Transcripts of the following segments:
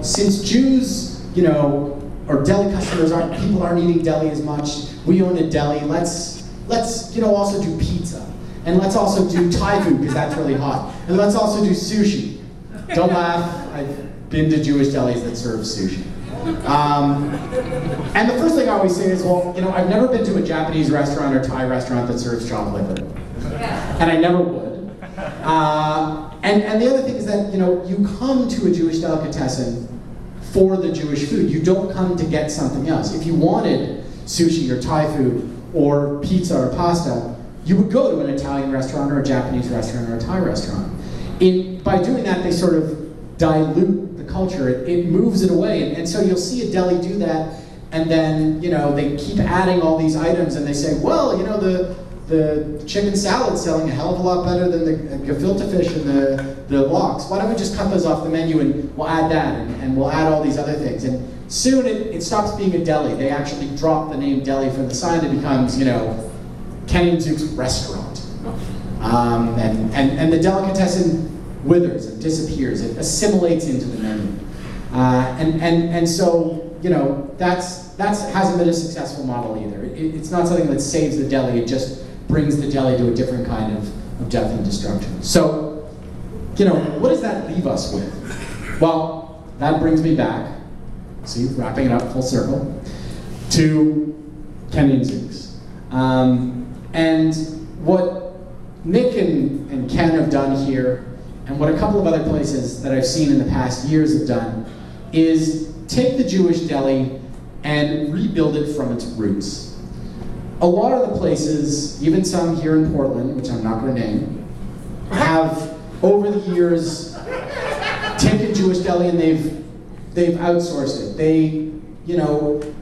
since Jews, or deli customers people aren't eating deli as much, we own a deli, let's also do pizza. And let's also do Thai food, because that's really hot. And let's also do sushi. Don't laugh, I've been to Jewish delis that serve sushi. And the first thing I always say is, well, I've never been to a Japanese restaurant or Thai restaurant that serves chocolate liquor. And I never would. And the other thing is that, you come to a Jewish delicatessen for the Jewish food. You don't come to get something else. If you wanted sushi or Thai food or pizza or pasta, you would go to an Italian restaurant or a Japanese restaurant or a Thai restaurant. By doing that, they sort of dilute the culture. It moves it away. And so you'll see a deli do that, and then they keep adding all these items, and they say, well, the chicken salad's selling a hell of a lot better than the gefilte fish and the lox. Why don't we just cut those off the menu and we'll add that, and we'll add all these other things. And soon it stops being a deli. They actually drop the name deli from the sign. It becomes, Kenny and Zuke's restaurant. And the delicatessen withers and disappears. It assimilates into the menu. And so, that hasn't been a successful model either. It's not something that saves the deli, it just brings the deli to a different kind of death and destruction. So, what does that leave us with? Well, that brings me back, see, wrapping it up full circle, to Kenny and Zuke's. And what Nick and Ken have done here, and what a couple of other places that I've seen in the past years have done, is take the Jewish deli and rebuild it from its roots. A lot of the places, even some here in Portland, which I'm not going to name, have over the years taken Jewish deli and they've outsourced it. They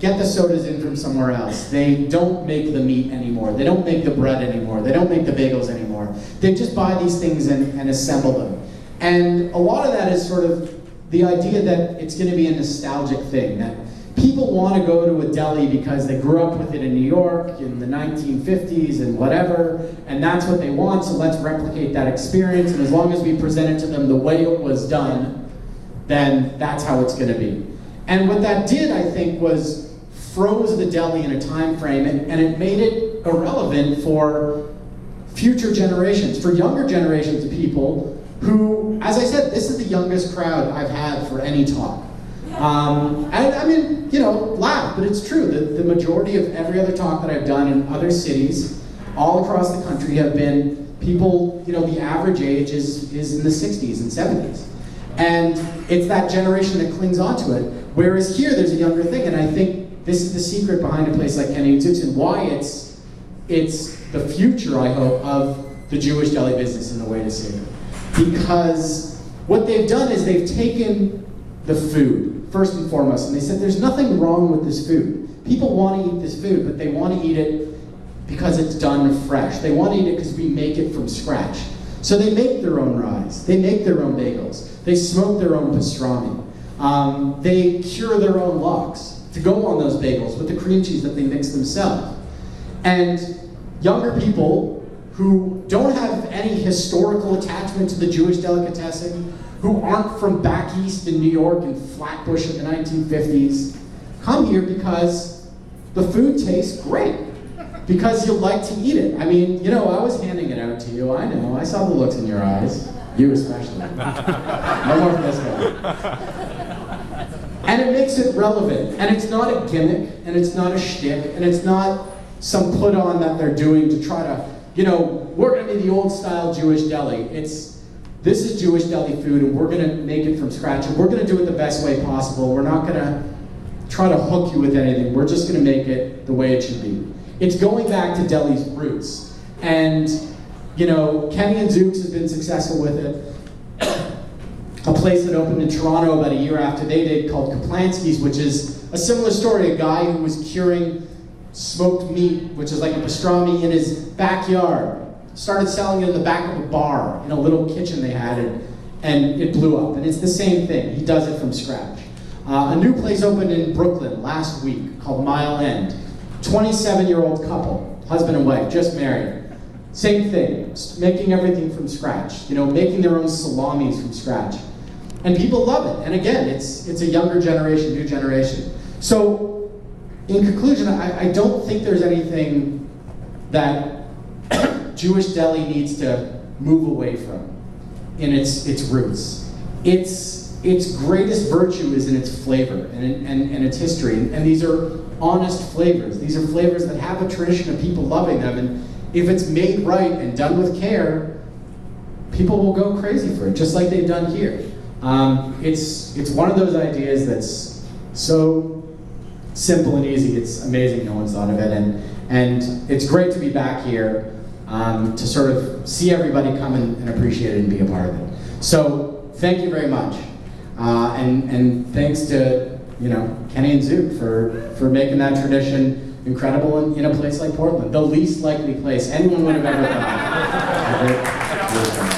get the sodas in from somewhere else. They don't make the meat anymore. They don't make the bread anymore. They don't make the bagels anymore. They just buy these things and assemble them. And a lot of that is sort of the idea that it's going to be a nostalgic thing, that people want to go to a deli because they grew up with it in New York in the 1950s and whatever, and that's what they want, so let's replicate that experience, and as long as we present it to them the way it was done, then that's how it's going to be. And what that did, I think, was froze the deli in a time frame, and it made it irrelevant for future generations, for younger generations of people who, as I said, this is the youngest crowd I've had for any talk. And I mean, laugh, but it's true. The majority of every other talk that I've done in other cities all across the country have been people, the average age is in the 60s and 70s. And it's that generation that clings onto it. Whereas here, there's a younger thing, and I think this is the secret behind a place like Kenny and Zuke's and why it's the future, I hope, of the Jewish deli business in the way to see it. Because what they've done is they've taken the food, first and foremost, and they said there's nothing wrong with this food. People want to eat this food, but they want to eat it because it's done fresh. They want to eat it because we make it from scratch. So they make their own ryes, they make their own bagels, they smoke their own pastrami, they cure their own lox to go on those bagels with the cream cheese that they mix themselves. And younger people who don't have any historical attachment to the Jewish delicatessen, who aren't from back east in New York and Flatbush in the 1950s, come here because the food tastes great, because you like to eat it. I mean, I was handing it out to you, I know, I saw the looks in your eyes, you especially. No more from this guy. And it makes it relevant, and it's not a gimmick, and it's not a shtick, and it's not some put on that they're doing to try to, we're going to be the old style Jewish deli. This is Jewish deli food, and we're going to make it from scratch, and we're going to do it the best way possible. We're not going to try to hook you with anything. We're just going to make it the way it should be. It's going back to deli's roots. And, Kenny and Zuke's has been successful with it. A place that opened in Toronto about a year after they did called Kaplansky's, which is a similar story. A guy who was curing smoked meat, which is like a pastrami, in his backyard. Started selling it in the back of a bar in a little kitchen they had, and it blew up. And it's the same thing. He does it from scratch. A new place opened in Brooklyn last week called Mile End. 27-year-old couple, husband and wife, just married. Same thing, making everything from scratch. Making their own salamis from scratch. And people love it. And again, it's a younger generation, new generation. So, in conclusion, I don't think there's anything that Jewish deli needs to move away from in its roots. Its greatest virtue is in its flavor and its history. And these are honest flavors. These are flavors that have a tradition of people loving them. And if it's made right and done with care, people will go crazy for it, just like they've done here. It's one of those ideas that's so simple and easy. It's amazing no one's thought of it. And it's great to be back here to sort of see everybody come and appreciate it and be a part of it. So thank you very much. And thanks to Kenny and Zuke for making that tradition incredible in a place like Portland, the least likely place anyone would have ever thought.